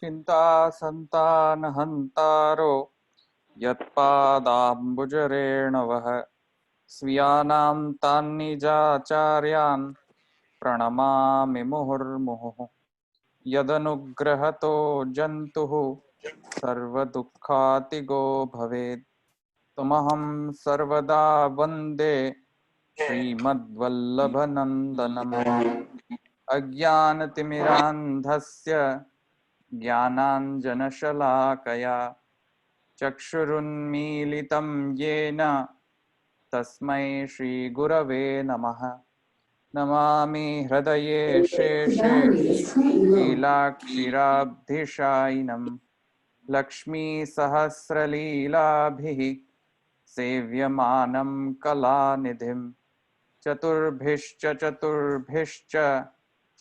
चिंता संतानहंतारो यत्पादाम्बुजरेणवः स्वीयानां तान्निजाचार्यान् प्रणमामि मुहुर्मुहुः यदनुग्रहतो जन्तुः सर्वदुःखातिगो भवेत् तमहं सर्वदा वन्दे श्रीमद्वल्लभनन्दनम् अज्ञानतिमिरान्धस्य ज्ञानाञ्जनशलाकया चक्षुरुन्मीलितं येन तस्मै श्रीगुरवे नमः। नमामि हृदये शेषे शीलाक्षिराब्धिशायिनं लक्ष्मीसहस्रलीलाभिः सेव्यमानं कलानिधिं चतुर्भिश्च चतुर्भिश्च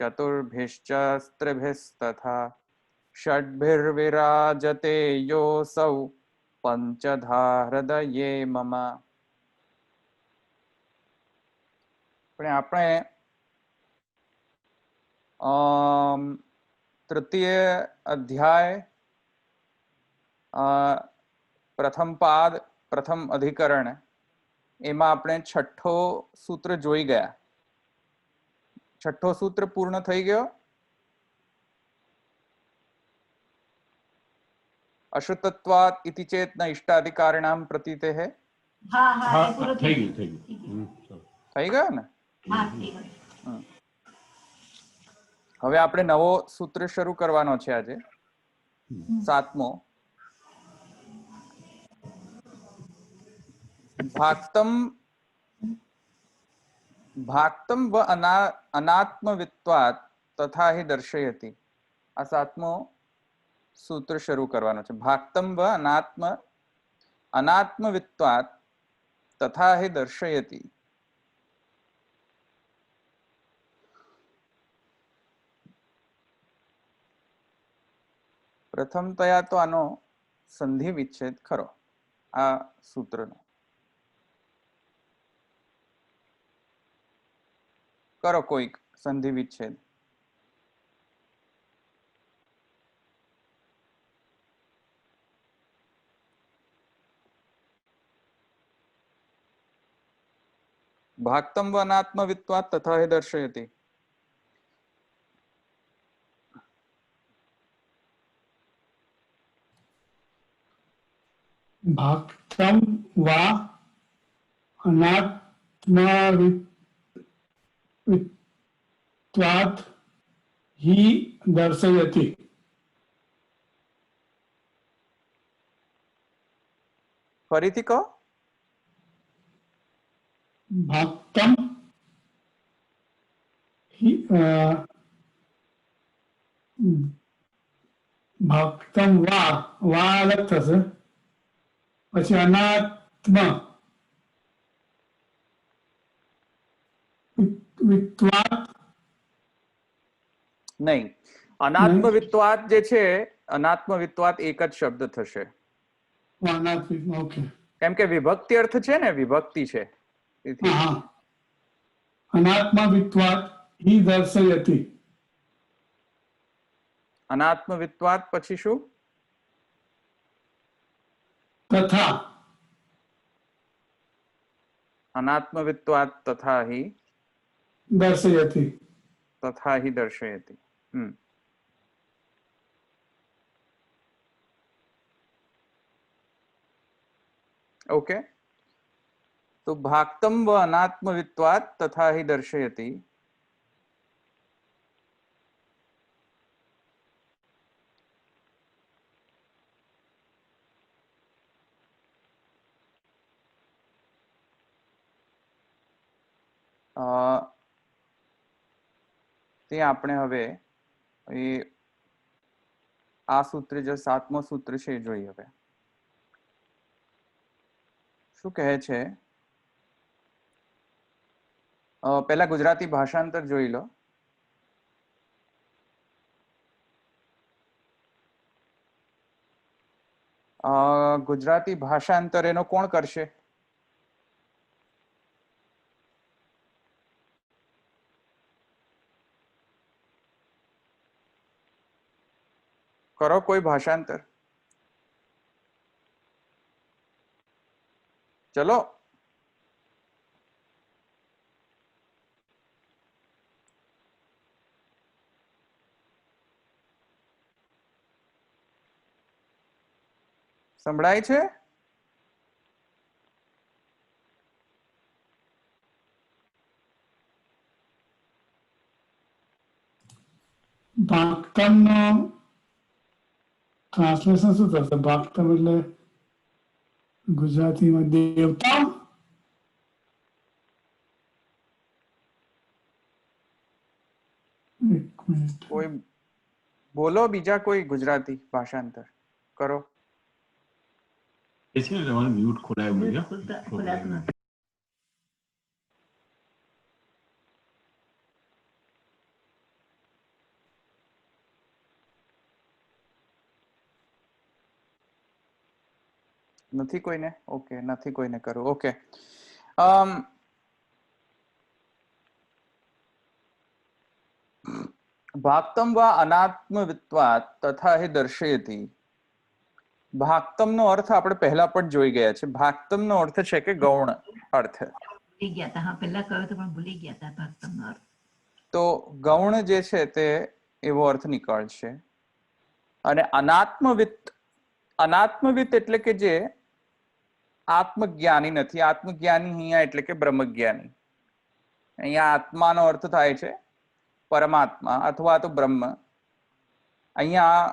चतुर्भिश्च स्त्रिभिस्तथा षड्भिर्विराजते योऽसौ पंचधा हृदये मम। આપણે तृतीय अध्याय प्रथम पाद प्रथम अधिकरण એમાં આપણે છઠ્ઠો સૂત્ર જોઈ ગયા। છઠ્ઠો સૂત્ર પૂર્ણ થઈ ગયો। अशुतत्वात् इति चेत् न इष्टाधिकारिणां प्रतीतेः। થઈ ગયો ને। હવે આપણે નવો સૂત્ર શરૂ કરવાનો છે આજે, સાતમો। भाक्तम भाक्तम व अनात्मवित्वात् तथा ही दर्शयति। आ सातमो सूत्र शुरू करवानो छे। भाक्तम व अनात्मवित्वात् तथा ही दर्शयति। प्रथमतया तो आनो संधि विच्छेद खरो आ सूत्रनो करो कोई संधि विच्छेद। भाक्तम व अनात्मवित्वात् तथा ही दर्शयति। भाक्तम व अनात्मवित्वात् ही दर्शयति। फरीथी कहो। भाक्तम ही भाक्तम वा अलग थशे, પછી અનાત્મ વિત્વાત नहीं, अनात्मवित्वात् जे छे अनात्मवित्वात् एक ज शब्द थशे। ओके, केम के विभक्ति अर्थ छे ने, विभक्ति छे। हाँ, अनात्मवित्वात् ही दर्शयति। अनात्मवित्वात् पछी शू? तथा। अनात्मवित्वात् तथा ही दर्शयति। तथा ही दर्शयति। ओके, तो भाक्तम व अनात्मवित्वात् तथा ही दर्शयति। તે આપણે હવે આ સૂત્ર જે સાતમો સૂત્ર છે એ જોઈએ। હવે શું કહે છે, પહેલા ગુજરાતી ભાષાંતર જોઈ લો। ગુજરાતી ભાષાંતર એનો કોણ કરશે? કરો કોઈ ભાષાંતર. ચલો સંભળાય છે? ભાગતમ નો ટ્રાન્સલેશન શું થશે? ભાગતમ એટલે ગુજરાતીમાં દેવતા. એક મિનિટ. કોઈ બોલો, બીજા કોઈ ગુજરાતી ભાષાંતર કરો. इसमें हमारा म्यूट खुला है भैया. खुलाતું નથી. નથી કોઈને? ઓકે, નથી કોઈને કરવું. ઓકે, ભાક્તમ વા અનાત્મવિત્વાત તથા હિ દર્શયતિ. ભાક્તમનો અર્થ આપણે પહેલા પણ જોઈ ગયા છે. ભાક્તમનો અર્થ છે કે ગૌણ અર્થ. ભૂલી ગયા હતા. હા, પહેલા કહ્યું તો પણ ભૂલી ગયા હતા ભાગતમનો અર્થ. તો ગૌણ જે છે તે એવો અર્થ નીકળશે. અને અનાત્મવિત એટલે કે જે આત્મજ્ઞાની નથી. આત્મજ્ઞાની અહીંયા એટલે કે બ્રહ્મજ્ઞાની. અહીંયા આત્માનો અર્થ થાય છે પરમાત્મા અથવા તો બ્રહ્મ. અહીંયા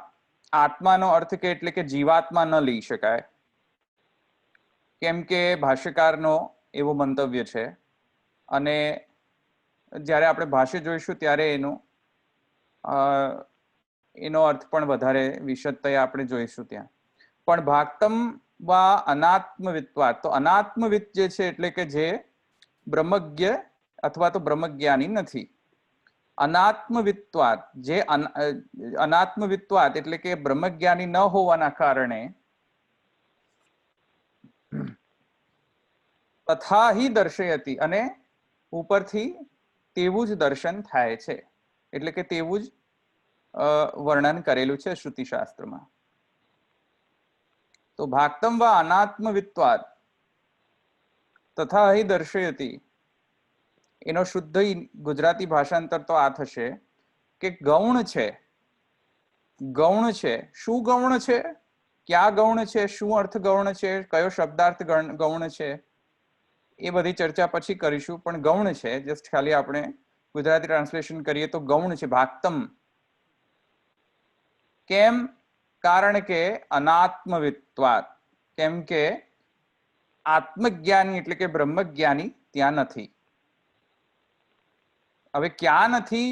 આત્માનો અર્થ કે એટલે કે જીવાત્મા ન લઈ શકાય, કેમ કે ભાષ્યકારનો એવો મંતવ્ય છે. અને જ્યારે આપણે ભાષ્ય જોઈશું ત્યારે એનો અર્થ પણ વધારે વિશદતયા આપણે જોઈશું ત્યાં. પણ ભાક્તમ વા અનાત્મવિત્વાત, તો અનાત્મવિત જે છે એટલે કે જે બ્રહ્મજ્ઞ અથવા તો બ્રહ્મજ્ઞાની નથી. અનાત્મવિત્વાત, જે અનાત્મવિત્વાત એટલે કે બ્રહ્મજ્ઞાની ન હોવાના કારણે તથા હિ દર્શયતિ, અને ઉપરથી તેવું જ દર્શન થાય છે. એટલે કે તેવું જ વર્ણન કરેલું છે શ્રુતિશાસ્ત્રમાં. તો ભાક્તમ વા અનાત્મવિત્વાત તથા હિ દર્શયતિ, એનો શુદ્ધ ગુજરાતી ભાષાંતર તો આ થશે કે ગૌણ છે. ગૌણ છે. શું ગૌણ છે? ક્યાં ગૌણ છે? શું અર્થ ગૌણ છે? કયો શબ્દાર્થ ગૌણ છે? એ બધી ચર્ચા પછી કરીશું. પણ ગૌણ છે, જસ્ટ ખાલી આપણે ગુજરાતી ટ્રાન્સલેશન કરીએ તો ગૌણ છે ભાક્તમ. કેમ? કારણ કે અનાત્મવિત્વાત, કેમ કે આત્મજ્ઞાની એટલે કે બ્રહ્મજ્ઞાની ત્યાં નથી. હવે ક્યાં નથી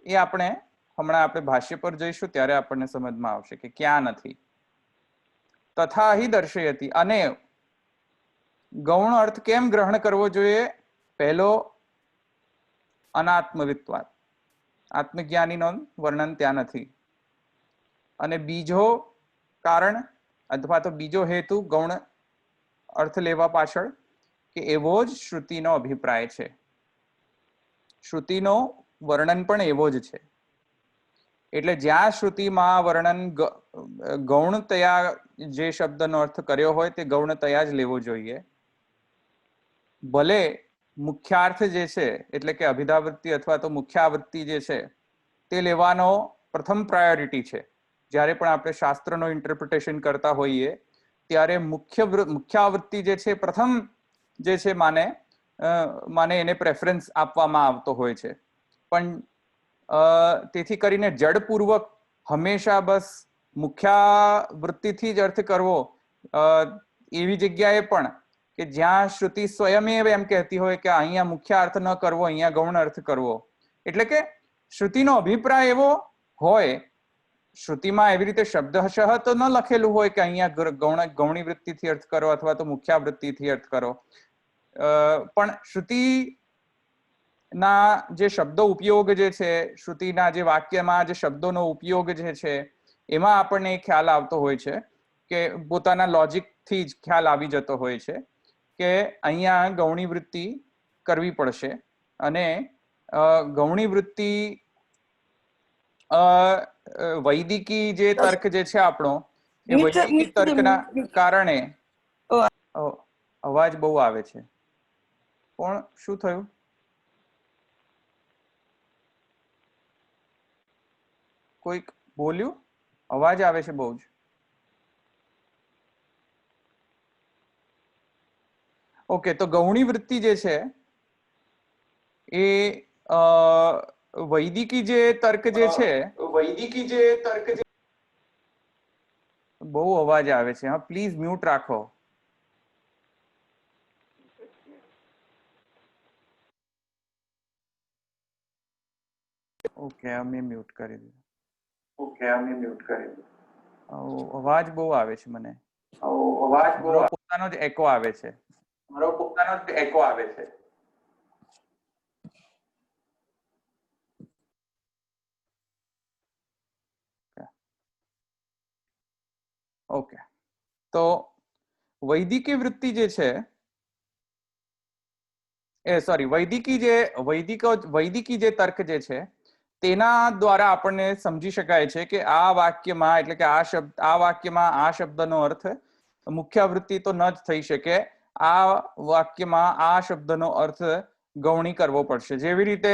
એ આપણે હમણાં ભાષ્ય પર જઈશું ત્યારે આપણને સમજમાં આવશે કે ક્યાં નથી. તથા હિ દર્શયતિ, અને ગૌણ અર્થ કેમ ગ્રહણ કરવો જોઈએ? પહેલો અનાત્મવિત્વાત, આત્મજ્ઞાનીનો વર્ણન ત્યાં નથી. અને બીજો કારણ અથવા તો બીજો હેતુ ગૌણ અર્થ લેવા પાછળ કે એવો જ શ્રુતિનો અભિપ્રાય છે. શ્રુતિનો વર્ણન પણ એવો જ છે. એટલે જ્યાં શ્રુતિમાં વર્ણન ગૌણતયા જે શબ્દનો અર્થ કર્યો હોય તે ગૌણતયા જ લેવો જોઈએ. ભલે મુખ્યાર્થ જે છે એટલે કે અભિધાવૃત્તિ અથવા તો મુખ્યાવૃત્તિ જે છે તે લેવાનો પ્રથમ પ્રાયોરિટી છે. જ્યારે પણ આપણે શાસ્ત્રનો ઇન્ટરપ્રિટેશન કરતા હોઈએ ત્યારે મુખ્યાવૃત્તિ જે છે પ્રથમ જે છે માને એને પ્રેફરન્સ આપવામાં આવતો હોય છે. પણ તેથી કરીને જડપૂર્વક હંમેશા બસ મુખ્યાવૃત્તિથી જ અર્થ કરવો એવી જગ્યાએ પણ કે જ્યાં શ્રુતિ સ્વયમેવ એમ કહેતી હોય કે અહીંયા મુખ્ય અર્થ ન કરવો, અહીંયા ગૌણ અર્થ કરવો. એટલે કે શ્રુતિનો અભિપ્રાય એવો હોય, શ્રુતિમાં એવી રીતે શબ્દશઃ તો ન લખેલું હોય કે અહીંયા ગૌણી વૃત્તિથી અર્થ કરો અથવા તો મુખ્યાવૃત્તિથી અર્થ કરો. પણ શ્રુતિના જે શબ્દો ઉપયોગ જે છે, શ્રુતિના જે વાક્યમાં જે શબ્દોનો ઉપયોગ જે છે એમાં આપણને ખ્યાલ આવતો હોય છે કે પોતાના લોજિકથી જ ખ્યાલ આવી જતો હોય છે કે અહીંયા ગૌણી વૃત્તિ કરવી પડશે. અને ગૌણી વૃત્તિ વૈદિકી જે તર્ક જે છે આપણો એ વૈદિકી તર્કના કારણે અવાજ બહુ આવે છે. કોણ શું થયું? કોઈક બોલ્યું? અવાજ આવે છે બહુ જ. ઓકે, તો ગૌણી વૃત્તિ જે છે એ વૈદિકી જે તર્ક જે છે બહુ અવાજ આવે છે. હા, પ્લીઝ મ્યુટ રાખો. ઓકે, અમે મ્યુટ કરી દીધું. અવાજ બહુ આવે છે મને. મારો પોતાનો જ એકો આવે છે. ઓકે, તો વૈદિકી વૃત્તિ જે છે વૈદિકી જે તર્ક જે છે તેના દ્વારા આપણને સમજી શકાય છે કે આ વાક્યમાં એટલે કે આ વાક્યમાં આ શબ્દનો અર્થ મુખ્ય વૃત્તિ તો ન જ થઈ શકે. આ વાક્યમાં આ શબ્દનો અર્થ ગૌણી કરવો પડશે. જેવી રીતે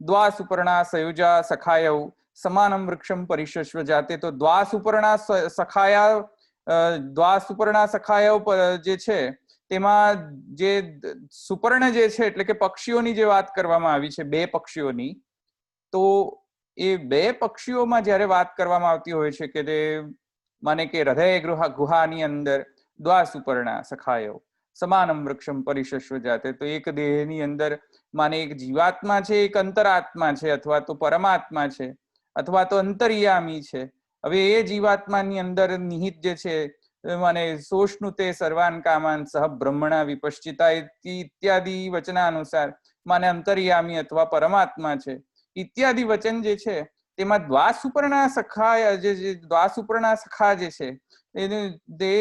દ્વાસુપર્ણા સયુજા સખાયૌ સમાનમ વૃક્ષમ પરિશસ્વ જાતે, તો દ્વાસુપર્ણા સખાયૌ જે છે તેમાં જે સુપર્ણ જે છે એટલે કે પક્ષીઓની જે વાત કરવામાં આવી છે, બે પક્ષીઓની, તો એ બે પક્ષીઓમાં જ્યારે વાત કરવામાં આવતી હોય છે કે તે માને કે હૃદય ગુહાની અંદર દ્વાસુપર્ણા સખાયૌ સમાનમ વૃક્ષમ પરિશસ્વ જાતે, તો એક દેહની અંદર માને એક જીવાત્મા છે, એક અંતરાત્મા છે, અથવા તો પરમાત્મા છે, અથવા તો અંતર્યામી છે. હવે એ જીવાત્માની અંદર નિહિત જે છે માને સોષ્ણુતે સર્વાન કામાન સહ બ્રહ્મણા વિપશ્ચિતા ઇત્યાદિ વચનાનુસાર માને અંતર્યામી અથવા પરમાત્મા છે ઇત્યાદિ વચન જે છે તેમાં દ્વાસુપર્ણા સખા જે છે તે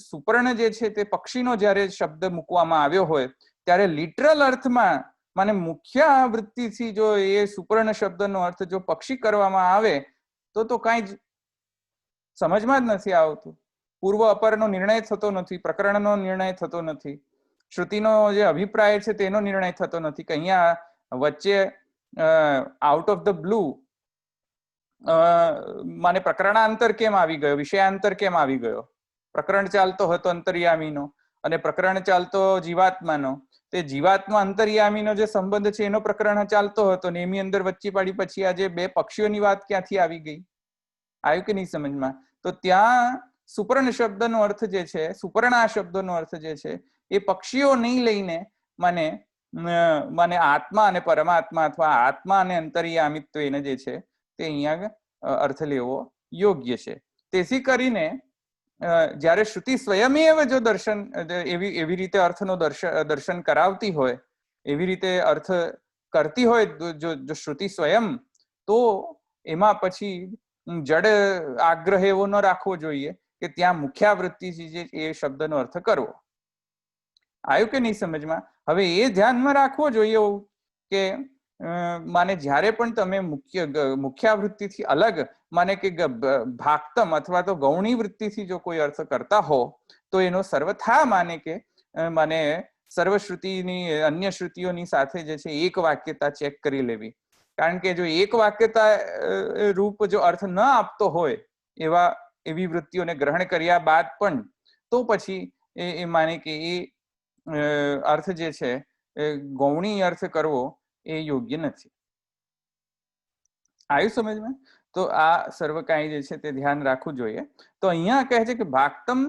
સુપર્ણ જે છે તે પક્ષીનો જ્યારે શબ્દ મૂકવામાં આવ્યો હોય ત્યારે લિટરલ અર્થમાં માને મુખ્ય વૃત્તિથી જો એ સુપર્ણ શબ્દનો અર્થ જો પક્ષી કરવામાં આવે તો કાંઈ જ સમજમાં જ નથી આવતું. પૂર્વ અપરનો નિર્ણય થતો નથી, પ્રકરણનો નિર્ણય થતો નથી, શ્રુતિનો જે અભિપ્રાય છે તેનો નિર્ણય થતો નથી કે અહીંયા વચ્ચે આઉટ ઓફ ધ બ્લુ માને પ્રકરણાંતર કેમ આવી ગયો, વિષયાંતર કેમ આવી ગયો. પ્રકરણ ચાલતો હતો અંતર્યામીનો અને પ્રકરણ ચાલતો જીવાત્માનો, તે જીવાત્મા અંતર્યામીનો જે સંબંધ છે એનો પ્રકરણ ચાલતો હતો ને એની અંદર વચ્ચે પાડી પછી આ જે બે પક્ષીઓની વાત ક્યાંથી આવી ગઈ? આવ્યું કે નહીં સમજમાં? તો ત્યાં સુપર્ણ શબ્દનો અર્થ જે છે, સુપર્ણા શબ્દનો અર્થ જે છે એ પક્ષીઓ નહીં લઈને મને આત્મા અને પરમાત્મા અથવા આત્મા અને અંતર્યામિત્વ એને જે છે તે અહીંયા અર્થ લેવો યોગ્ય છે. તેથી કરીને જ્યારે શ્રુતિ સ્વયમેવ જો દર્શન એવી રીતે અર્થનો દર્શન કરાવતી હોય, એવી રીતે અર્થ કરતી હોય જો શ્રુતિ સ્વયં, તો એમાં પછી જડ આગ્રહ એવો ન રાખવો જોઈએ કે ત્યાં મુખ્યાવૃત્તિ છે એ શબ્દનો અર્થ કરવો. આવ્યું કે નહીં સમજમાં? હવે એ ધ્યાનમાં રાખવો જોઈએ કે માને જ્યારે પણ તમે મુખ્યાવૃત્તિથી અલગ માને કે ભાક્તમ અથવા તો ગૌણી વૃત્તિથી જો કોઈ અર્થ કરતા હો તો એનો સર્વથા માને સર્વશ્રુતિની અન્ય શ્રુતિઓની સાથે જે છે એક વાક્યતા ચેક કરી લેવી. કારણ કે જો એક વાક્યતા રૂપ જો અર્થ ન આપતો હોય એવી વૃત્તિઓને ગ્રહણ કર્યા બાદ પણ તો પછી એ માને કે એ અર્થ જે છે ગૌણી અર્થ કરવો એ યોગ્ય નથી. આવ્યું સમજમાં? તો આ સર્વ કાંઈ જે છે તે ધ્યાન રાખવું જોઈએ. તો અહીંયા કહે છે કે ભાક્તમ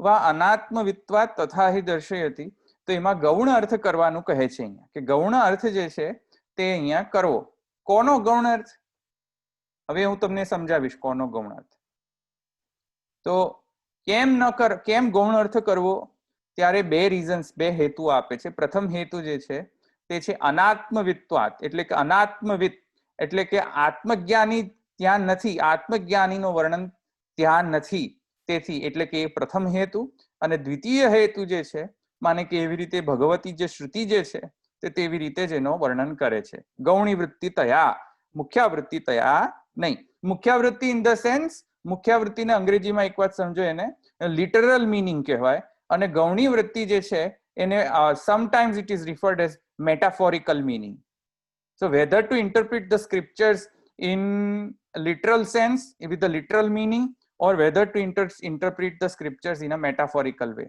વા અનાત્મવિત્વાત તથા હિ દર્શયતિ, તો એમાં ગૌણ અર્થ કરવાનું કહે છે અહીંયા કે ગૌણ અર્થ જે છે તે અહીંયા કરવો. કોનો ગૌણ અર્થ? હવે હું તમને સમજાવીશ કોનો ગૌણ અર્થ. તો કેમ ગૌણ અર્થ કરવો? ત્યારે બે રીઝન્સ, બે હેતુ આપે છે. પ્રથમ હેતુ જે છે તે છે અનાત્મવિત્વાત, એટલે કે અનાત્મવિત એટલે કે આત્મજ્ઞાની ત્યાં નથી, આત્મજ્ઞાનીનો વર્ણન ત્યાં નથી, તેથી એટલે કે એ પ્રથમ હેતુ. અને દ્વિતીય હેતુ જે છે માને કે એવી રીતે ભગવતી જે શ્રુતિ જે છે તે તેવી રીતે જ એનો વર્ણન કરે છે. ગૌણી વૃત્તિ તયા મુખ્યાવૃત્તિ તયા નહીં, મુખ્યાવૃત્તિ ઇન ધ સેન્સ, મુખ્યાવૃત્તિને અંગ્રેજીમાં એક વાત સમજો, એને લિટરલ મીનિંગ કહેવાય, અને ગૌણી વૃત્તિ જે છે એને sometimes it is referred as metaphorical meaning. So whether to interpret the scriptures in literal sense with the literal meaning or whether to interpret the scriptures in a metaphorical way.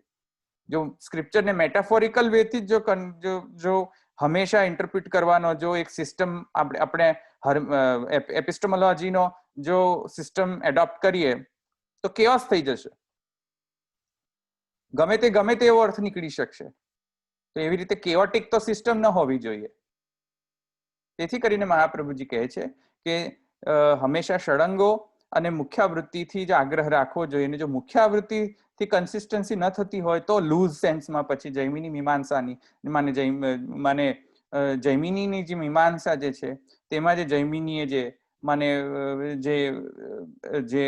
जो scripture ने metaphorical वे थी जो हमेशा interpret करवानो जो एक system આપણે એપિસ્ટેમોલોજી નો જો system adopt કરીએ તો કેઓસ થઈ જશે, ગમે તે એવો અર્થ નીકળી શકશે. તો એવી રીતે કેઓટિક તો સિસ્ટમ ન હોવી જોઈએ. તેથી કરીને મહાપ્રભુજી કહે છે કે હંમેશા ષડંગો અને મુખ્યાવૃત્તિથી જ આગ્રહ રાખવો જોઈએ. અને જો મુખ્યાવૃત્તિથી કન્સિસ્ટન્સી ન થતી હોય તો લૂઝ સેન્સમાં પછી જૈમિની મીમાંસાની માને જૈમિનીની જે મીમાંસા જે છે તેમાં જે જૈમિનીએ જે માને જે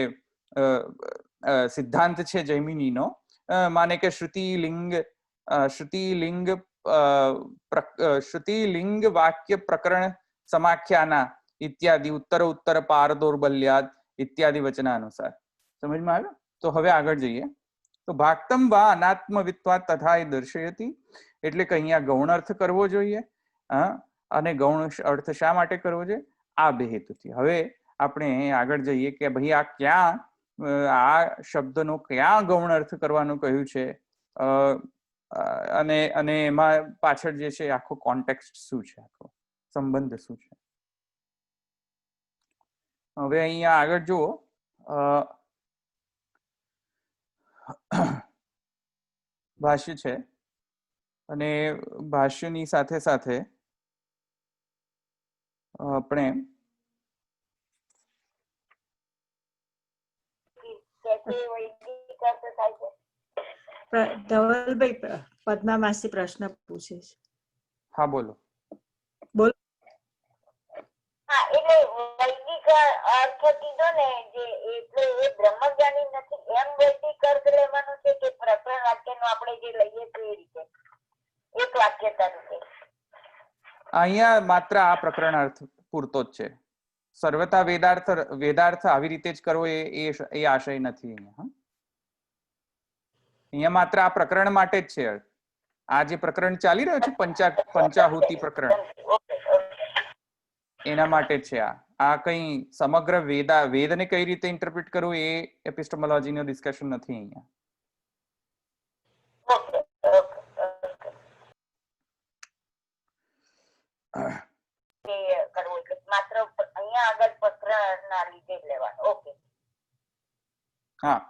સિદ્ધાંત છે જૈમિનીનો, માને કે શ્રુતિલિંગ વાક્ય પ્રકરણ સમાખ્યાના ઇત્યાદિ ઉત્તર પારદૌર્બલ્યાદ ઇત્યાદि વચનાનુસાર. સમજમાં આવ્યું? તો હવે આગળ જઈએ. તો ભાક્તમ વા અનાત્મવિત્વાત તથા એ દર્શયતી, એટલે કે અહીંયા ગૌણ અર્થ કરવો જોઈએ. અને ગૌણ અર્થ શા માટે કરવો જોઈએ? આ બે હેતુથી. હવે આપણે આગળ જઈએ કે ભાઈ આ ક્યાં આ શબ્દનો ક્યાં ગૌણ અર્થ કરવાનું કહ્યું છે, અને એમાં પાછળ જે છે આખો કોન્ટેક્સ્ટ શું છે, આખો સંબંધ શું છે. હવે અહીંયા આગળ જુઓ, ભાષ્ય છે અને ભાષ્યની સાથે સાથે આપણે ધવલભાઈ પદ્મા માસી પ્રશ્ન પૂછે છે. હા બોલો. બોલો. હા, એટલે વૈદિક અર્થ કીધો ને જે, એટલે એ બ્રહ્મજ્ઞાની નથી એમ વૈદિક અર્થ લેવાનો છે કે પ્રકરણ વાક્યનો આપણે જે લઈએ છીએ એ રીતે એક વાક્ય તરીકે? અહીંયા માત્ર આ પ્રકરણ અર્થ પૂરતો જ છે. સર્વતા વેદાર્થ આવી રીતે જ કરવો એ આશય નથી અહીંયા. અહીંયા માત્ર આ પ્રકરણ માટે જ છે. આ જે પ્રકરણ ચાલી રહ્યો છે પંચાહુતિ પ્રકરણ, એના માટે જ છે. આ કઈ સમગ્ર વેદને કઈ રીતે ઇન્ટરપ્રિટ કરવું એ એપિસ્ટેમોલોજી નું ડિસ્કશન નથી અહીંયા. માત્ર અહીંયા આગળ પ્રકરણના લીધે જ લેવાનું. ઓકે, હા,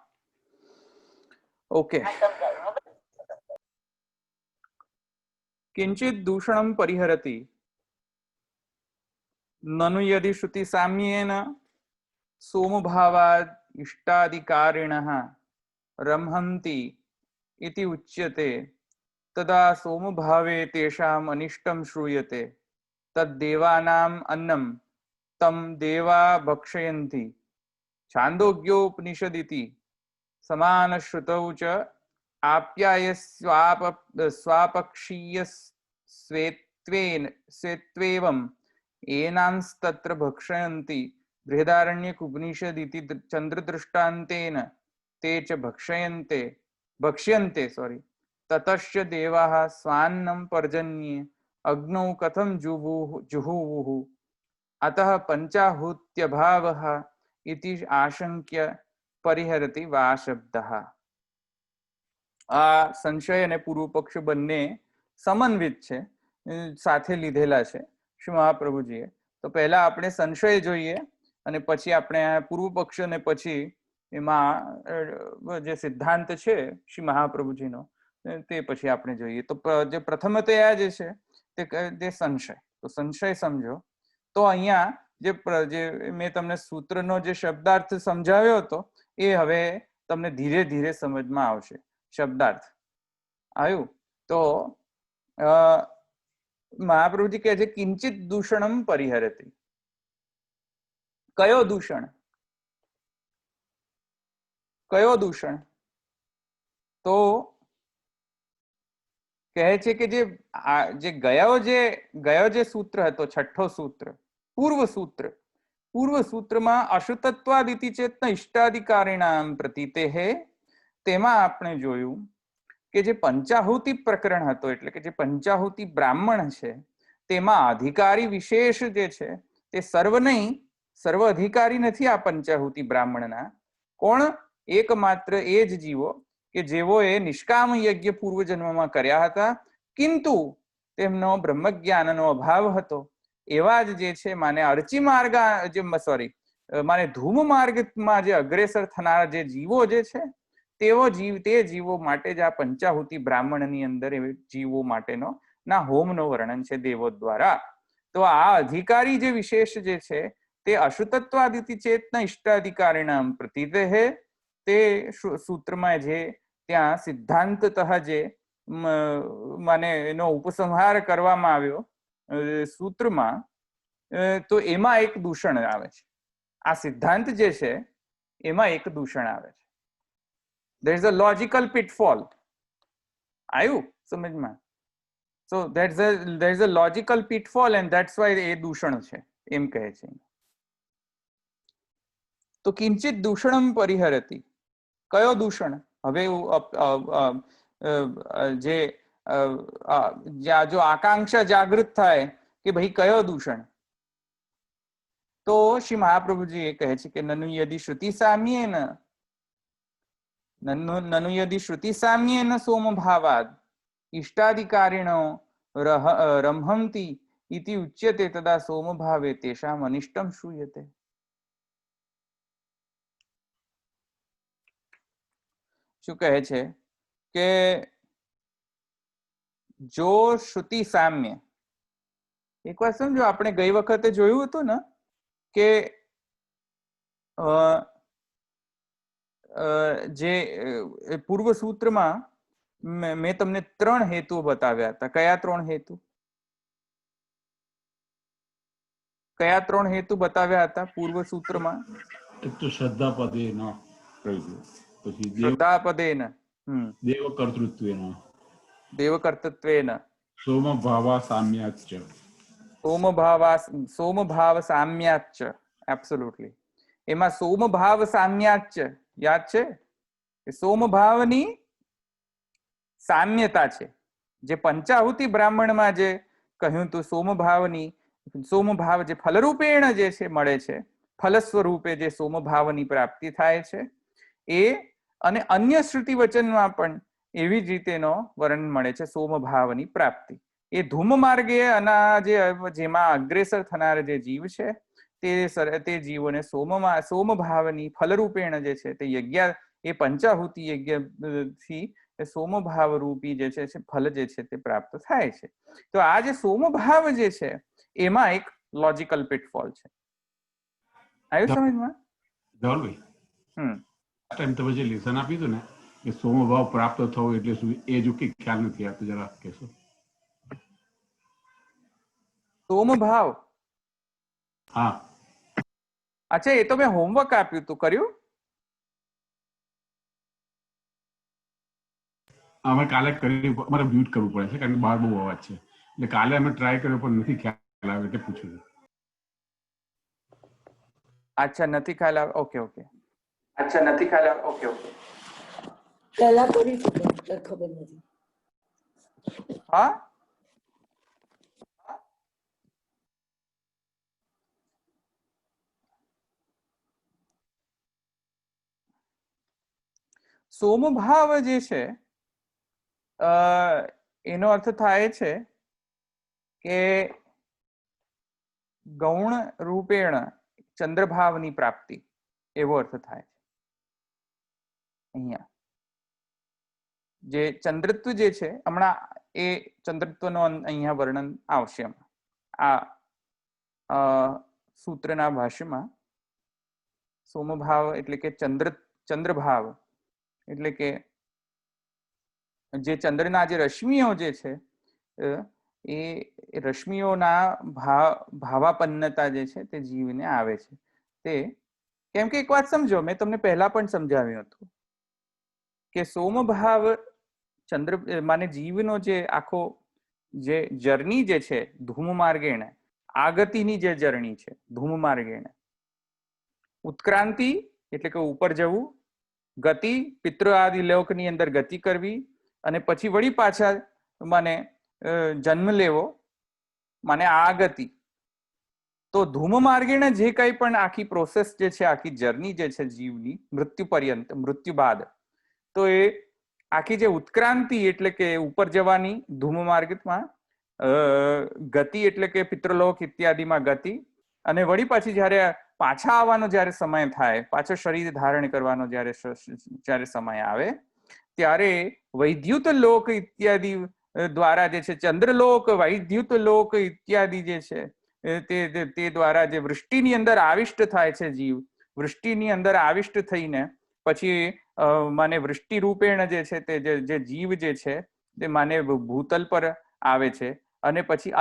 ઓકે. કિંચિત દૂષણમ પરિહરતિ નનુ યદિ શ્રુતિ સામ્યેન સોમભાવાદ ઇષ્ટાધિકારિણઃ રમહંતિ ઇતિ ઉચ્યતે તદા સોમભાવે તેષામ અનિષ્ટમ શ્રૂયતે તદ્દેવાનામ અન્નમ તમ દેવા ભક્ષયંતિ છાંદોગ્યોપનિષદિતિ સમાન શ્રુતૌ ચ આપ્યાય સ્વાપક્ષીય સ્વેત્વેવમ એનાંસ્તત્ર ભક્ષયંતિ બૃહદારણ્યક ઉપનિષદિતિ ચંદ્રદૃષ્ટાંતેન તે ચ ભક્ષ્યન્તે તતશ્ચ દેવાઃ સ્વાન્નમ પર્જન્યે અગ્નૌ કથમ જુહુવુઃ અતઃ પંચાહૂત્યભાવઃ ઇતિ આશંક્ય પરિહરતિ વા શબ્દઃ. આ સંશય અને પૂર્વ પક્ષ બંને સમન્વિત છે, સાથે લીધેલા છે શ્રી મહાપ્રભુજીએ. તો પહેલા આપણે સંશય જોઈએ અને પછી આપણે પૂર્વ પક્ષ અને પછી એમાં જે સિદ્ધાંત છે શ્રી મહાપ્રભુજીનો તે પછી આપણે જોઈએ. તો જે પ્રથમતયા જે છે તે સંશય. તો સંશય સમજો. તો અહીંયા જે મેં તમને સૂત્રનો જે શબ્દાર્થ સમજાવ્યો હતો એ હવે તમને ધીરે ધીરે સમજમાં આવશે. શબ્દાર્થ આવ્યું તો મહાપ્રભુજી કહે છે કિંચિત દૂષણમ પરિહરતિ. કયો દૂષણ? કયો દૂષણ? તો કહે છે કે જે ગયો જે સૂત્ર હતો, છઠ્ઠો સૂત્ર, પૂર્વ સૂત્ર, પૂર્વ સૂત્રમાં અશુતત્વાદિતિ ચેતના ઇષ્ટાધિકારીણામ પ્રતીતેઃ તેમાં આપણે જોયું કે જે પંચાહુતિ પ્રકરણ હતો, એટલે કે જે પંચાહુતિ બ્રાહ્મણ છે તેમાં અધિકારી વિશેષ જે છે તે સર્વ નહીં, સર્વ અધિકારી નથી આ પંચાહુતિ બ્રાહ્મણના. કોણ? એકમાત્ર એ જ જીવો કે જેઓએ નિષ્કામ યજ્ઞ પૂર્વજન્મમાં કર્યા હતા, કિંતુ તેમનો બ્રહ્મજ્ઞાનનો અભાવ હતો. એવા જ જે છે માને અર્ચી માર્ગ માને ધૂમ માર્ગમાં જે અગ્રેસર થનાર જે જીવો જે છે તે જીવો માટે જ આ પંચાહુતિ બ્રાહ્મણની અંદર એ જીવો માટેનો ના હોમનો વર્ણન છે દેવો દ્વારા. તો આ અધિકારી જે વિશેષ જે છે તે અશુતત્વાદિતિ ચેતના ઇષ્ટાધિકારીણામ પ્રતીતેઃ તે સૂત્રમાં જે ત્યાં સિદ્ધાંતતઃ જે માને એનો ઉપસંહાર કરવામાં આવ્યો સૂત્રમાં, તો એમાં એક દૂષણ આવે છે. આ સિદ્ધાંત જે છે એમાં એક દૂષણ આવે છે. there is a logical pitfall. આવ્યું સમજમાં? so there is a logical pitfall and that's why એ દૂષણ છે એમ કહે છે. તો કિંચિત દૂષણમ પરિહરતિ. કયો દૂષણ? હવે જે જો આકાંક્ષા જાગૃત થાય કે ભાઈ કયો દૂષણ, તો શ્રી મહાપ્રભુજી એ કહે છે કે નનુ યદિ શ્રુતિ સામ્યેન નનુ યદિ શ્રુતિ સામ્યેન સોમભાવાદ ઇષ્ટાધિકારીણો રમહંતિ ઇતિ ઉચ્યતે તદા સોમભાવે તેષામ અનિષ્ટમ શ્રૂયતે. શું કહે છે કે જો શ્રુતિ સામ્ય, એક વાર સમજો, આપણે ગઈ વખતે જોયું હતું ને કે જે પૂર્વ સૂત્રમાં મેં તમને 3 હેતુઓ બતાવ્યા હતા. કયા 3 હેતુ? કયા 3 હેતુ બતાવ્યા હતા પૂર્વ સૂત્રમાં? એક તો શ્રદ્ધાપદેન, પછી શ્રદ્ધાપદેન, દેવકર્તૃત્વેન, દેવકર્તૃત્વેન, સોમભાવા સામ્યાચ્ચ, સોમભાવ સામ્યાચ્ચ. એબ્સોલ્યુટલી. એમાં સોમભાવ સામ્યાચ્ચ યાદ છે? સોમભાવની સામ્યતા છે. જે પંચાહુતિ બ્રાહ્મણમાં જે કહ્યું તું સોમભાવ જે ફલરૂપેણ જે છે મળે છે, ફલ સ્વરૂપે જે સોમભાવની પ્રાપ્તિ થાય છે એ, અને અન્ય શ્રુતિ વચનમાં પણ એવી જ રીતેનો વર્ણન મળે છે સોમભાવની પ્રાપ્તિ. એ ધૂમ માર્ગે જેમાં અગ્રેસર થનાર જે જીવ છે તે જીવોને સોમભાવની ફલરૂપેણ જે છે તે યજ્ઞ, એ પંચાહુતિ યજ્ઞથી સોમભાવ રૂપી જે છે ફલ જે છે તે પ્રાપ્ત થાય છે. તો આ જે સોમભાવ જે છે એમાં એક લોજિકલ પિટફોલ છે. આવ્યું સમજમાં? ધવલભાઈ, આ ટાઈમ તમે જે લેસન આપ્યું હતું ને કે સોમભાવ પ્રાપ્ત થવો એટલે શું, એ જો કે ખ્યાલ નથી આવતો, જરા કહેશો? સોમભાવ, હા. અચ્છા, એ તો મેં હોમવર્ક આપ્યું તું, કર્યું? અમે કાલે કરી, અમારે મ્યુટ કરવું પડે છે કારણ કે બહાર બહુ અવાજ છે, એટલે કાલે અમે ટ્રાય કર્યો પણ નથી ખ્યાલ આવે એટલે પૂછ્યું. અચ્છા, નથી ખ્યાલ આવે. ઓકે. અચ્છા, નથી ખ્યાલ આવે. ઓકે. પહેલા કરી ખબર નથી. હા, સોમભાવ જે છે એનો અર્થ થાય છે કે ગૌણ રૂપેણ ચંદ્રભાવની પ્રાપ્તિ, એવો અર્થ થાય છે. અહીંયા જે ચંદ્રત્વ જે છે, હમણાં એ ચંદ્રત્વનો અહીંયા વર્ણન આવશે. આ સૂત્રના ભાષ્યમાં સોમભાવ એટલે કે ચંદ્રભાવ એટલે કે જે ચંદ્રના જે રશ્મિઓ જે છે એ રશ્મિઓના ભાવાપન્નતા જે છે તે જીવને આવે છે. તે કેમ કે એક વાત સમજો, મેં તમને પહેલા પણ સમજાવ્યું હતું કે સોમભાવ ચંદ્ર માને જીવનો જે આખો જે જર્ની જે છે ધૂમ માર્ગેણ, આગતિની જે જર્ની છે ધૂમ માર્ગેણ, ઉત્ક્રાંતિ એટલે કે ઉપર જવું, ગતિ પિતૃ આદિ લોકની અંદર ગતિ કરવી, અને પછી વળી પાછા મને જન્મ લેવો, મને આ ગતિ. તો ધૂમ માર્ગેણ જે કંઈ પણ આખી પ્રોસેસ જે છે, આખી જર્ની જે છે જીવની મૃત્યુ પર્યંત, મૃત્યુ બાદ, તો એ આખી જે ઉત્ક્રાંતિ એટલે કે ઉપર જવાની ધૂમ માર્ગમાં, ગતિ એટલે કે પિતૃલોક ઇત્યાદિમાં ગતિ, અને વળી પાછી જ્યારે પાછા આવવાનો જ્યારે સમય થાય, પાછો શરીર ધારણ કરવાનો જ્યારે સમય આવે, ત્યારે વૈદ્યુત લોક ઇત્યાદિ દ્વારા જે છે, ચંદ્રલોક, વૈદ્યુત લોક ઇત્યાદિ જે છે તે દ્વારા જે વૃષ્ટિની અંદર આવિષ્ટ થાય છે જીવ, વૃષ્ટિની અંદર આવિષ્ટ થઈને પછી મને વૃષ્ટિ રૂપેણ જે છે તે જે જીવ જે છે તે મને ભૂતલ પર આવે છે, અને પછી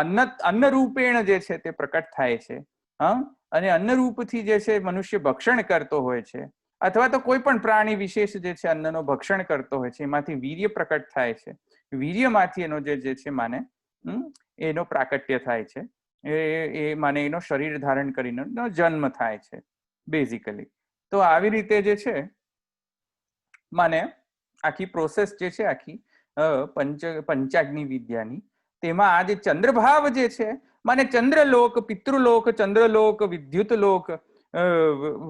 અન્ન રૂપેણ જે છે તે પ્રકટ થાય છે. અને અન્ન રૂપથી જે છે મનુષ્ય ભક્ષણ કરતો હોય છે, અથવા તો કોઈ પણ પ્રાણી વિશેષ જે છે અન્નનો ભક્ષણ કરતો હોય છે, એમાંથી વીર્ય પ્રકટ થાય છે. વીર્યમાંથી એનો જે છે માને એનો પ્રાકટ્ય થાય છે, એ માને એનો શરીર ધારણ કરીને જન્મ થાય છે બેઝિકલી. તો આવી રીતે જે છે માને આખી પ્રોસેસ જે છે આખી પંચાગ્નિ વિદ્યાની, તેમાં આ જે ચંદ્રભાવ જે છે માને ચંદ્રલોક, પિતૃલોક, ચંદ્રલોક, વિદ્યુત લોક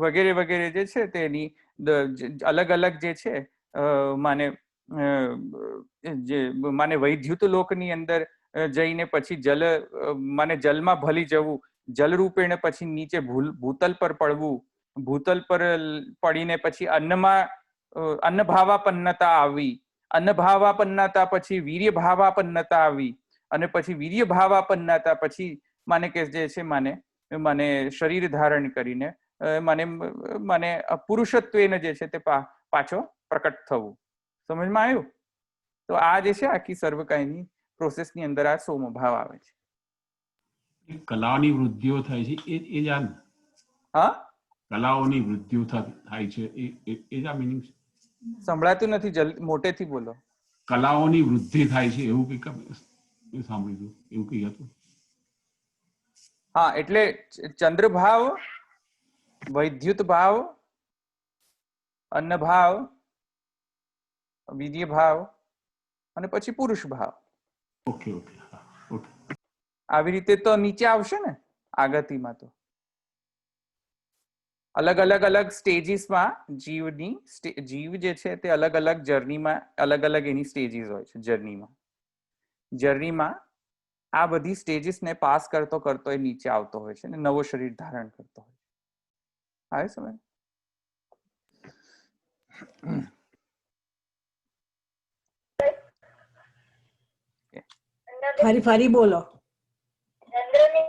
વગેરે વગેરે જે છે તેની અલગ અલગ જે છે માને વૈદ્યુત લોકની અંદર જઈને પછી માને જલમાં ભલી જવું, જલ રૂપેણ પછી નીચે ભૂતલ પર પડવું, ભૂતલ પર પડીને પછી અન્નભાવાપન્નતા આવી, અન્નભાવાપન્નતા પછી વીર્ય ભાવાપન્નતા આવી, અને પછી વીર્ય ભાવાપન્નતા પછી માને કે જે છે મને શરીર ધારણ કરીને મને પુરુષત્વેને જે છે તે પાછો પ્રકટ થવું. સમજમાં આવ્યું? તો આ જે છે આખી સર્વકાયની પ્રોસેસની અંદર આ સોમભાવ આવે છે. કલાઓની વૃદ્ધિઓ થાય છે એ જ આ ને? હા, કલાઓની વૃદ્ધિઓ થાય છે એ જ આ મિનિંગ છે? સંભળાતું નથી, જલ્દી મોટેથી બોલો. કલાઓની વૃદ્ધિ થાય છે એવું કઈ સાંભળ્યું, એવું કઈ હતું? હા, એટલે ચંદ્રભાવ, વૈદ્યુત ભાવ, અન્ન ભાવ, વીર્ય ભાવ, અને પછી પુરુષ ભાવ. Okay okay okay. આવી રીતે તો નીચે આવશે ને આગતિમાં. તો અલગ અલગ સ્ટેજીસમાં જીવ જે છે તે અલગ અલગ જર્નીમાં અલગ અલગ એની સ્ટેજીસ હોય છે. જર્નીમાં આ બધી સ્ટેજીસને પાસ કરતો કરતો એ નીચે આવતો હોય છે ને નવો શરીર ધારણ કરતો હોય છે. આવે સમજ? ફરી બોલો. ચંદ્રની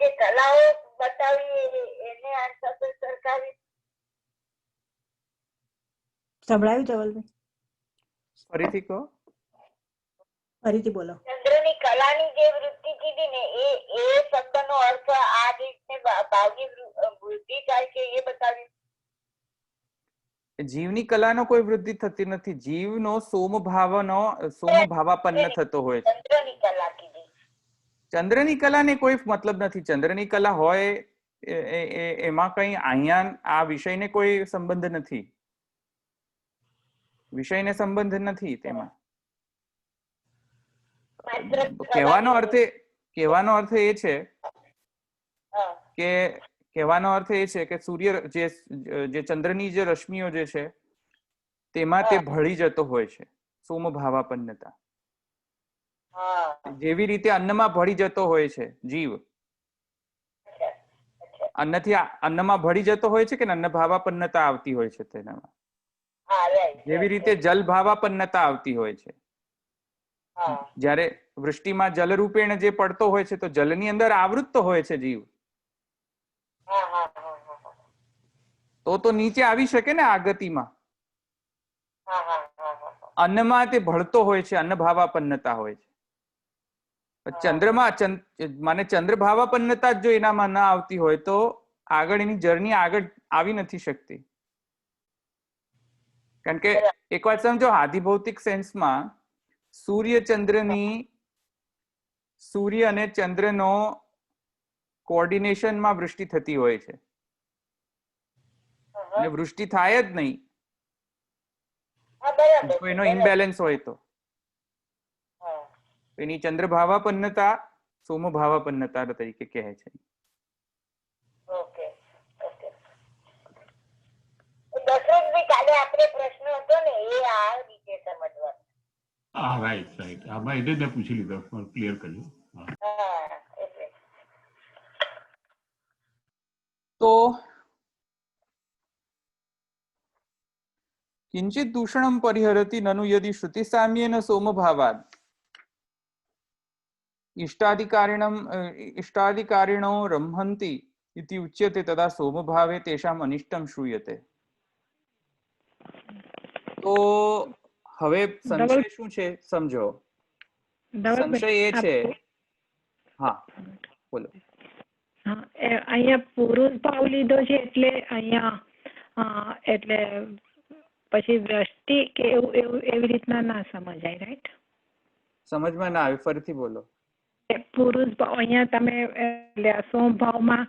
જે કલાઓ બતાવી એને આન્સર સરકારી સંભળાયું ધવલભાઈ? ફરીથી કહો. ફરીથી બોલો. ચંદ્રની કલાની જે વૃત્તિ કીધી ને એ શબ્દનો અર્થ આ રીતને ભાવની વૃદ્ધિ થાય છે એ બતાવ્યું. જીવની કલાનો કોઈ વૃદ્ધિ થતી નથી. જીવનો સોમભાવાપન્ન થતો હોય છે. ચંદ્રની કલા કીધી. ચંદ્રની કલાને કોઈ મતલબ નથી. ચંદ્રની કલા હોય એમાં કઈ અહીંયા આ વિષયને કોઈ સંબંધ નથી. વિષયને સંબંધ નથી તેમાં. કહેવાનો અર્થ એ છે કે સૂર્ય જે ચંદ્રની જે રશ્મિઓ જે છે તેમાં તે ભળી જતો હોય છે. સોમભાવાપન્નતા જેવી રીતે અન્નમાં ભળી જતો હોય છે જીવ, અન્નમાં ભળી જતો હોય છે કે અન્ન ભાવાપન્નતા આવતી હોય છે તેનામાં. જેવી રીતે જલ ભાવાપન્નતા આવતી હોય છે. જ્યારે વૃષ્ટિમાં જલ રૂપેણ જે પડતો હોય છે તો જલની અંદર આવૃત હોય છે જીવ. તો નીચે આવી શકે ને આ ગતિમાં. અન્નમાં તે ભળતો હોય છે, અન્ન ભાવાપન્નતા હોય છે. ચંદ્ર ભાવાપન્નતા જો એનામાં ના આવતી હોય તો આગળ એની જર્ની આગળ આવી નથી શકતી. કારણ કે એક વાત સમજો, આધિભૌતિક સેન્સમાં સૂર્ય અને ચંદ્રનો કોઓર્ડિનેશનમાં વૃષ્ટિ થતી હોય છે. અને વૃષ્ટિ થાય જ નહીં હા બરાબર તો એનો ઇમ્બેલેન્સ હોય તો હા એની ચંદ્રભાવાપન્નતા સોમભાવાપન્નતા તરીકે કહે છે. ઓકે ઓકે દશરથભાઈ કાલે આપણે પ્રશ્ન હતો ને એ આ રીતે સમજવાનો. હા રાઈટ આમાં એટલે જ મેં પૂછી લીધો ક્લિયર કર્યું. હા. હા એટલે તો કિંચિત દૂષણમ પરિહરતિ નनु યદિ શ્રુતિ સામ્યેન સોમભાવાદ ઇષ્ટાધિકારિણો રમહંતિ इति उच्यते तदा सोमभावे तेषाम अनिष्टम श्रूयते. તો હવે સંશય શું છે સમજો. સંશય એ છે હા બોલો. અહીંયા પુરુષ ભાવ લીધો છે એટલે અહીંયા એટલે પછી વ્યષ્ટિ કે એવું એવી રીતના ના સમજાય, રાઈટ? સમજમાં ના આવે, ફરીથી બોલો. પુરુષ ભાવ અહીંયા તમે એટલે સોમ ભાવમાં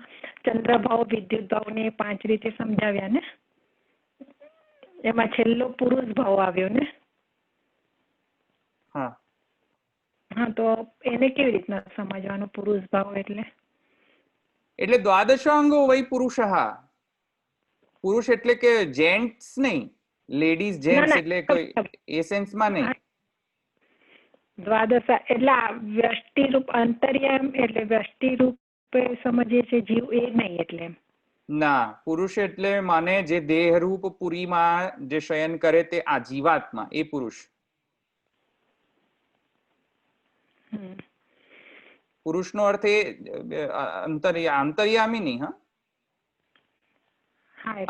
ચંદ્ર ભાવ વિદ્યુત ભાવ ને 5 રીતે સમજાવ્યા ને, એમાં છેલ્લો પુરુષ ભાવ આવ્યો ને. હા હા તો એને કેવી રીતના સમજવાનો પુરુષ ભાવ એટલે દ્વાદશાંગો વૈ પુરુષઃ. પુરુષ એટલે કે જેન્ટ્સ નહીં, લેડીઝ જેન્ટ્સ એટલે કોઈ એ સેન્સમાં નહીં. દ્વાદશ એટલે વ્યષ્ટિ રૂપ અંતર્યામ એટલે વ્યષ્ટિ રૂપે સમજીએ છે જીવ એ નહીં એટલે ના, પુરુષ એટલે માને જે દેહરૂપ પુરીમાં જે શયન કરે તે આ જીવાત્મા, એ પુરુષ. પુરુષનો અર્થ એ અંતર્યામી નહીં. હા,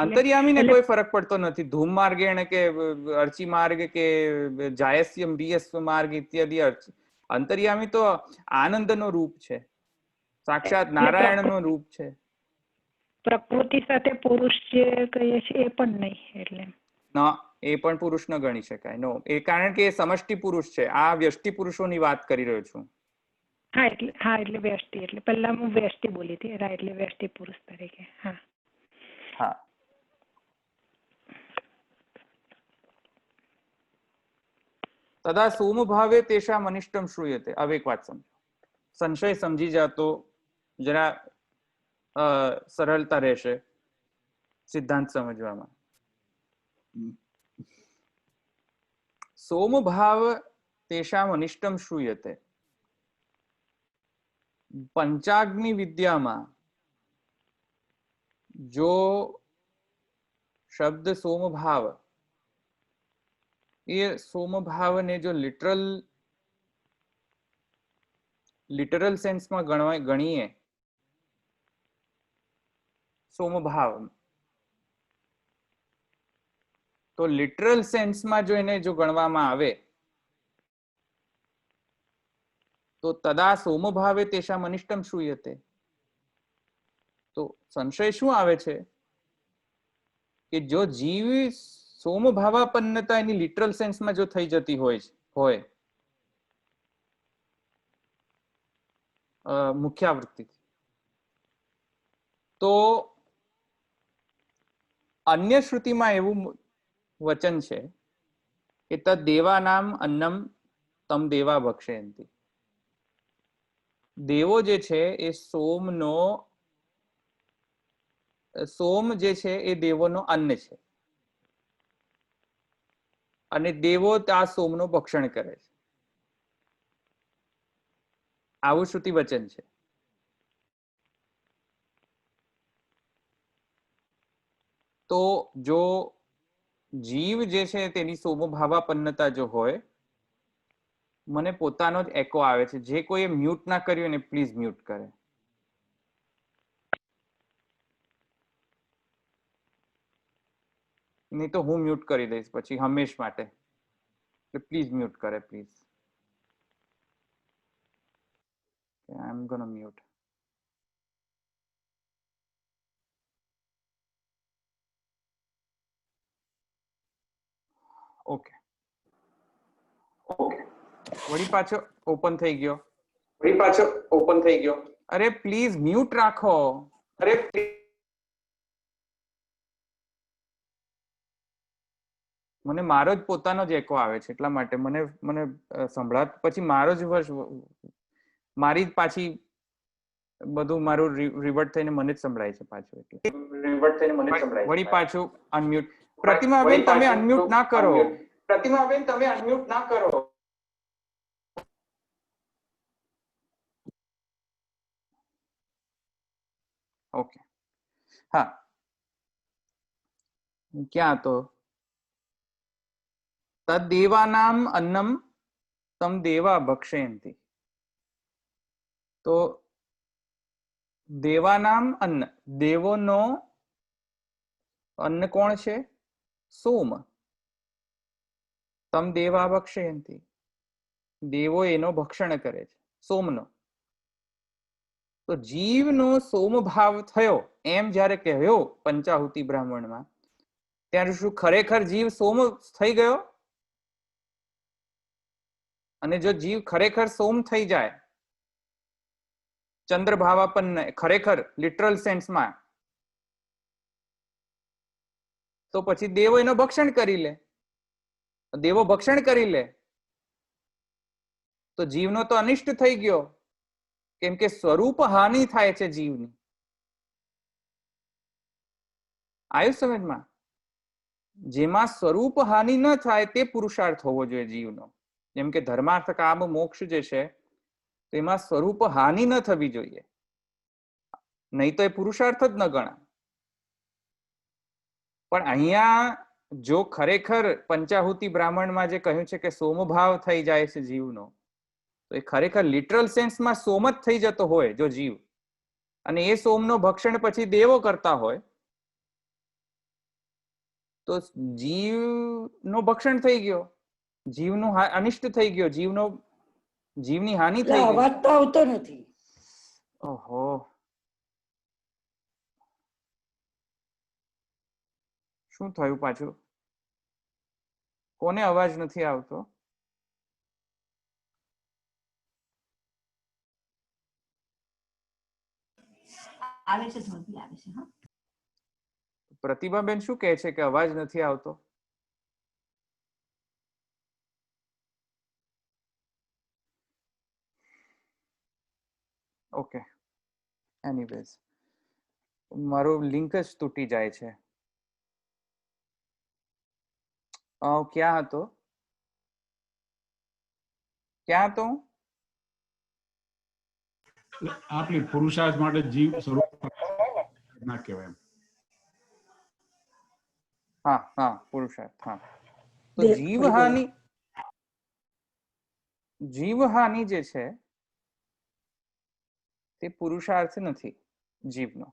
અંતર્યામીને કોઈ ફરક પડતો નથી. ધૂમ માર્ગેણ કે અર્ચી માર્ગ કે જાયસ્યમ રિયસ્વ માર્ગ ઇત્યાદિ અંતર્યામી તો આનંદનો રૂપ છે, સાક્ષાત નારાયણનો રૂપ છે. પ્રકૃતિ સાથે પુરુષ જે કહીએ છીએ એ પણ નહીં એટલે ના, એ પણ પુરુષ ન ગણી શકાય. નો, એ કારણ કે એ સમષ્ટિ પુરુષ છે. આ વ્યષ્ટિ પુરુષોની વાત કરી રહ્યો છું. હા એટલે વ્યષ્ટિ એટલે પહેલા હું વ્યષ્ટિ બોલી હતી એટલે વ્યષ્ટિ પુરુષ તરીકે. હા હા તદા સોમ ભાવે તેષામ અનિષ્ટમ શ્રૂયતે. હવે એક વાત સમજો, સંશય સમજી જા તો જરા સરળતા રહેશે સિદ્ધાંત સમજવામાં. સોમ ભાવ તેષામ અનિષ્ટમ શ્રૂયતે. પંચાગ્નિ વિદ્યામાં જો શબ્દ સોમ ભાવ, એ સોમ ભાવને જો લિટરલ સેન્સમાં ગણીએ સોમ ભાવ, તો લિટરલ સેન્સમાં જો એને જો ગણવામાં આવે તો તદા સોમ ભાવે તેષામ અનિષ્ટમ શ્રૂયતે. તો સંશય શું આવે છે કે જો જીવ સોમ ભાવાપન્નતા એની લિટરલ સેન્સમાં જો થઈ જતી હોય મુખ્યાવૃત્તિ, તો અન્ય શ્રુતિમાં એવું વચન છે કે તદ દેવાનામ અન્નમ તમ દેવા ભક્ષયંતિ. દેવો જે છે એ સોમ જે છે એ દેવોનો અન્ન છે, અને દેવો આ સોમનું ભક્ષણ કરે છે. આવું શ્રુતિ વચન છે. તો જો જીવ જે છે તેની સોમભાવાપન્નતા જો હોય, મને પોતાનો જ એકો આવે છે. જે કોઈ મ્યુટ ના કર્યું એને પ્લીઝ મ્યુટ કરે. નહીં તો હું મ્યુટ કરી દઈશ પછી હંમેશ માટે. પ્લીઝ મ્યુટ કરે, please. I am gonna mute. Okay વળી પાછો ઓપન થઈ ગયો. અરે પ્લીઝ મ્યુટ રાખો. મને મારો જ પોતાનો જ એકો આવે છે એટલા માટે મને મને સંભળાત પછી મારો જ મારી જ પાછી બધું મારું રિવર્ટ થઈને મને જ સંભળાય છે પાછું એટલે વળી પાછું અનમ્યુટ. પ્રતિમાબેન તમે અનમ્યુટ ના કરો. પ્રતિમાબેન તમે અનમ્યુટ ના કરો. ઓકે હા ક્યાં હતો? તદ્દેવાનામ અન્નમ તમ દેવા ભક્ષયંતિ. તો દેવાનામ અન્ન, દેવોનો અન્ન કોણ છે? સોમ. તમ દેવા ભક્ષયંતિ, દેવો એનો ભક્ષણ કરે છે સોમનો. તો જીવનો સોમભાવ થયો એમ જ્યારે કહ્યો પંચાહુતિ બ્રાહ્મણમાં, ત્યારે શું ખરેખર જીવ સોમ થઈ ગયો? અને જો જીવ ખરેખર સોમ થઈ જાય, ચંદ્રભાવાપન્ન ખરેખર લિટરલ સેન્સમાં, તો પછી દેવો એનો ભક્ષણ કરી લે. દેવો ભક્ષણ કરી લે તો જીવનો તો અનિષ્ટ થઈ ગયો, કેમ કે સ્વરૂપ હાનિ થાય છે જીવની. આવ્યું સમજમાં? જેમાં સ્વરૂપ હાનિ ન થાય તે પુરુષાર્થ હોવો જોઈએ જીવનો. જેમ કે ધર્માર્થ કામ મોક્ષ જે છે તેમાં સ્વરૂપ હાનિ ન થવી જોઈએ, નહીં તો એ પુરુષાર્થ જ ન ગણાય. પણ અહીંયા જો ખરેખર પંચાહુતિ બ્રાહ્મણમાં જે કહ્યું છે કે સોમભાવ થઈ જાય છે જીવનો, તો એ ખરેખર લિટરલ સેન્સમાં સોમ જ થઈ જતો હોય જો જીવ, અને એ સોમનો ભક્ષણ પછી દેવો કરતા હોય, તો જીવનો ભક્ષણ થઈ ગયો, જીવનું અનિષ્ટ થઈ ગયો, જીવની હાનિ થઈ ગઈ. અવાજ તો આવતો નથી. ઓહો, શું થયું પાછું? કોને અવાજ નથી આવતો? આવે છે, ધ્વનિ આવે છે. હા, પ્રતિભાબેન શું કહે છે કે અવાજ નથી આવતો? ઓકે, એનીવેઝ મારો લિંક જ તૂટી જાય છે. ક્યાં હતો? ક્યાં હતો? આપણે પુરુષાર્થ માટે જીવ સ્વરૂપ ના કહેવાય. હા હા, પુરુષાર્થ. હા, તો ફરી બોલો. જીવહાનિ જે છે તે પુરુષાર્થ નથી જીવનો.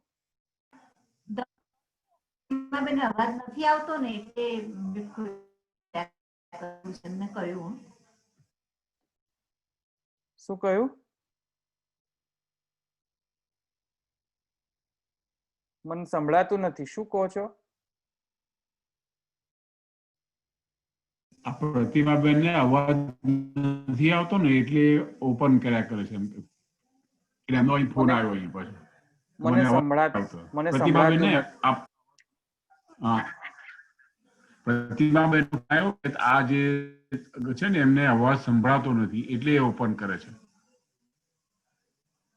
બેન અવાજ નથી આવતો ને એટલે કહ્યું. શું કહ્યું? મને સંભળાતું નથી, શું કહો છો? આ પ્રતિમાબેન ને અવાજ નથી આવતો ને એટલે ઓપન કર્યા કરે છે. એટલે એમનો અહીં ફોન આવ્યો અહીં પાછો. મને પ્રતિમાબેન ને સંભળાતું. પ્રતિમાબેન આવ્યો કે આ જે છે ને એમને અવાજ સંભળાતો નથી એટલે એ ઓપન કરે છે.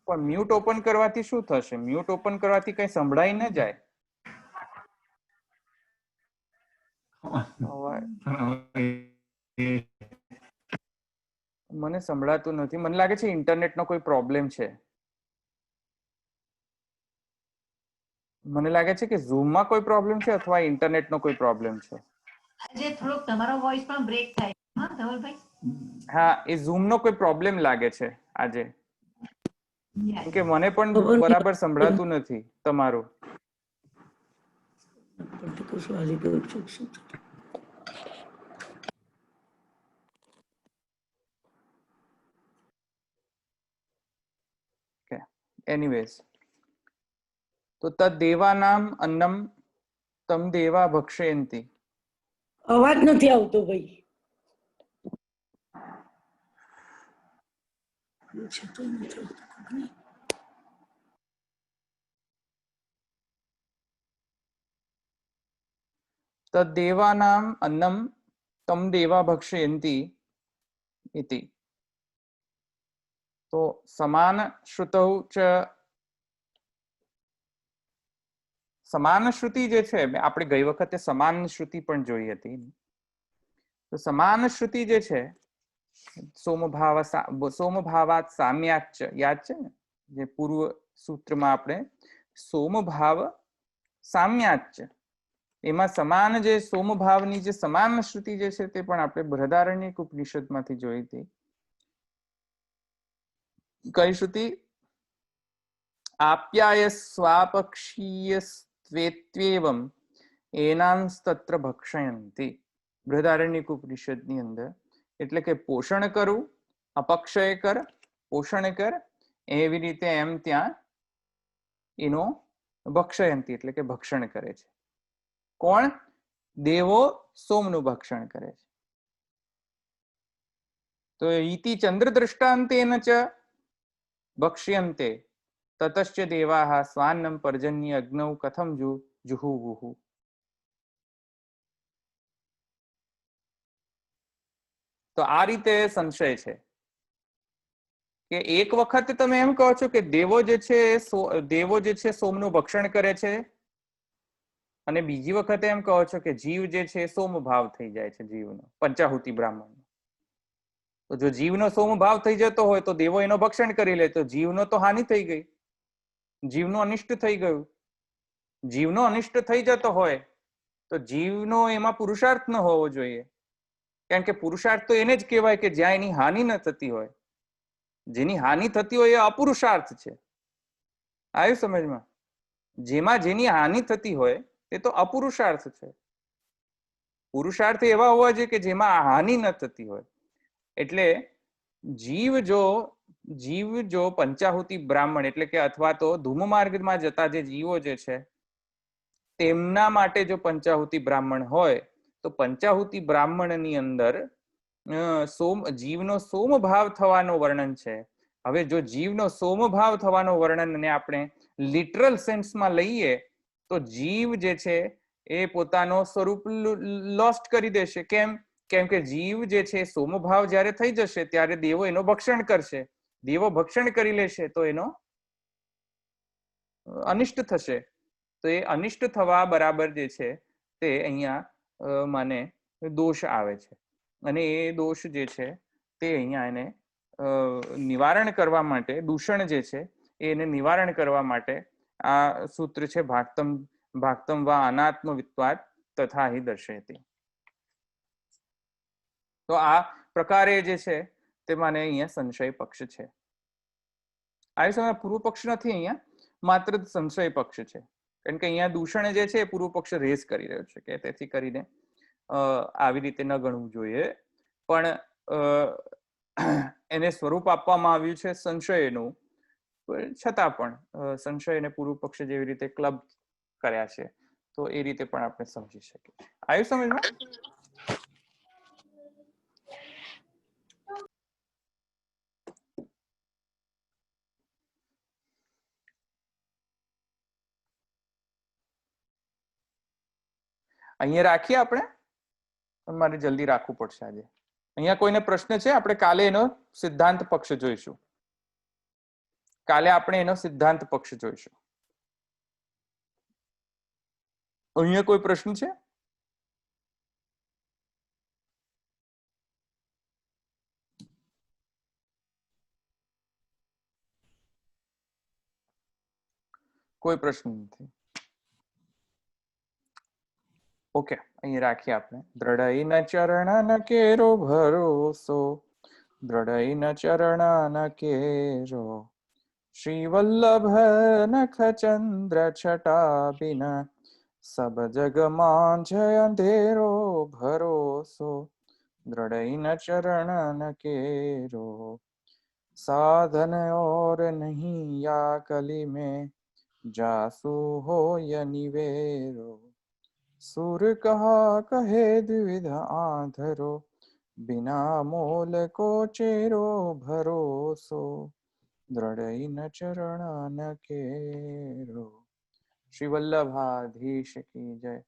પણ મ્યુટ ઓપન કરવાથી શું થશે? મ્યુટ ઓપન કરવાથી કઈ સંભળાઈ ન જાય. મને સંભળાતું નથી. મને લાગે છે ઇન્ટરનેટનો કોઈ પ્રોબ્લેમ છે. મને લાગે છે કે ઝૂમમાં કોઈ પ્રોબ્લેમ છે અથવા ઇન્ટરનેટનો કોઈ પ્રોબ્લેમ છે. આજે થોડોક તમારો વોઇસ પણ બ્રેક થાય. હા ધવલભાઈ? હા, એ ઝૂમનો કોઈ પ્રોબ્લેમ લાગે છે આજે, કે મને પણ ખબર બરાબર સંભળાતું નથી તમારું. એનીવેઝ, તો તદ્દેવાનામ અન્નમ તમ દેવા ભક્ષયંતિ. અવાજ નથી આવતો ભાઈ. તદ્દેવાનામ અન્નમ तम देवा भक्षयन्ति इति। तो समान श्रुतौ च સમાન શ્રુતિ જે છે આપણે ગઈ વખતે સમાન શ્રુતિ પણ જોઈ હતી. તો સમાન શ્રુતિ જે છે સોમભાવાત સામ્યાચ યાદ છે ને, જે પૂર્વ સૂત્રમાં આપણે સોમભાવ સામ્યાચ એમાં સમાન જે સોમભાવની જે સમાન શ્રુતિ જે છે તે પણ આપણે બૃહદારણ્યક ઉપનિષદમાંથી જોઈ હતી. કઈ શ્રુતિ? આપ્યાય સ્વાપક્ષીય ત્વેત્વેવમ એનાંસ્તત્ર ભક્ષયંતિ. બૃહદારણ્યક ઉપનિષદની અંદર એટલે કે પોષણ કરવું, અપક્ષય કર, પોષણ કર, એવી રીતે એમ ત્યાં એનો ભક્ષયંતિ એટલે કે ભક્ષણ કરે છે. કોણ? દેવો સોમનું ભક્ષણ કરે છે. તો ઇતિ ચંદ્ર દ્રષ્ટાંતેન ચ ભક્ષ્યંતે તતશ્ચ દેવાહ સ્વાન્નમ પર્જન્ય અગ્નૌ કથમ જુહુવુહુ. તો આ રીતે સંશય છે કે એક વખત તમે એમ કહો છો કે દેવો જે છે સોમનું ભક્ષણ કરે છે, અને બીજી વખતે એમ કહો છો કે જીવ જે છે સોમ ભાવ થઈ જાય છે જીવનો, પંચાહુતિ બ્રાહ્મણ. તો જો જીવનો સોમ ભાવ થઈ જતો હોય તો દેવો એનો ભક્ષણ કરી લે તો જીવનો તો હાનિ થઈ ગઈ, જીવનો અનિષ્ટ થઈ ગયું. જીવનો અનિષ્ટ થઈ જતો હોય તો જીવનો એમાં પુરુષાર્થ ન હોવો જોઈએ, કારણ કે પુરુષાર્થ તો એને જ કહેવાય કે જ્યાં એની હાનિ ન થતી હોય. જેની હાનિ થતી હોય એ અપુરુષાર્થ છે. આવ્યું સમજમાં? જેમાં જેની હાનિ થતી હોય એ તો અપુરુષાર્થ છે. પુરુષાર્થ એવા હોવા જોઈએ કે જેમાં હાનિ ન થતી હોય. એટલે જીવ જો પંચાહુતિ બ્રાહ્મણ એટલે કે અથવા તો ધૂમ માર્ગમાં જતા જે જીવો જે છે તેમના માટે જો પંચાહુતિ બ્રાહ્મણ હોય તો પંચાહુતિ બ્રાહ્મણની અંદર જીવનો સોમ ભાવ થવાનો વર્ણન છે. હવે જો જીવનો સોમ ભાવ થવાનો વર્ણનને આપણે લિટરલ સેન્સમાં લઈએ તો જીવ જે છે એ પોતાનો સ્વરૂપ લોસ્ટ કરી દેશે. કેમ કે જીવ જે છે સોમભાવ જ્યારે થઈ જશે ત્યારે દેવો એનો ભક્ષણ કરશે. દેવો ભક્ષણ કરી લેશે તો એનો અનિષ્ટ થશે. તો એ અનિષ્ટ થવા બરાબર જે છે તે અહીંયા મને દોષ આવે છે, અને એ દોષ જે છે તે અહીંયા એને નિવારણ કરવા માટે, દૂષણ જે છે એને નિવારણ કરવા માટે આ સૂત્ર છે ભાક્તમ વા અનાત્મ વિત્વાદ તથા હિ દર્શયતિ. તો આ પ્રકારે જે છે તે મને અહીંયા સંશય પક્ષ છે. આ સમય પૂર્વ પક્ષ નથી, અહીંયા માત્ર સંશય પક્ષ છે, કારણ કે અહીંયા દૂષણ જે છે એ પૂર્વ પક્ષ રેઝ કરી રહ્યો છે કે તેથી કરીને આવી રીતે ન ગણવું જોઈએ. પણ એને સ્વરૂપ આપવામાં આવ્યું છે સંશયનું, છતાં પણ સંશય અને પૂર્વ પક્ષ જેવી રીતે ક્લબ કર્યા છે તો એ રીતે પણ આપણે સમજી શકીએ. આવ્યું સમજમાં? અહીંયા રાખીએ આપણે, મારે જલ્દી રાખવું પડશે આજે. અહીંયા કોઈને પ્રશ્ન છે? આપણે કાલે એનો સિદ્ધાંત પક્ષ જોઈશું. કાલે આપણે એનો સિદ્ધાંત પક્ષ જોઈશું. અહીંયા કોઈ પ્રશ્ન છે? કોઈ પ્રશ્ન નથી. ઓકે, અહીં રાખીએ આપણે. દ્રઢઈ ન ચરણ કેરો ભરોસો, દ્રઢઈ ન ચરણ કેરો, શ્રી વલ્લભ નખ ચંદ્ર છટા બિન, સબ જગ માંઝ અંધેરો ભરોસો, દ્રઢઈ ન ચરણ કેરો, साधन और नहीं या कली में, जासु हो या निवेरो, सुर कहा कहे द्विविध आधरो, बिना मोल को चेरो भरोसो, दृढ़ न चरण न केरो. श्री वल्लभाधीश की जय.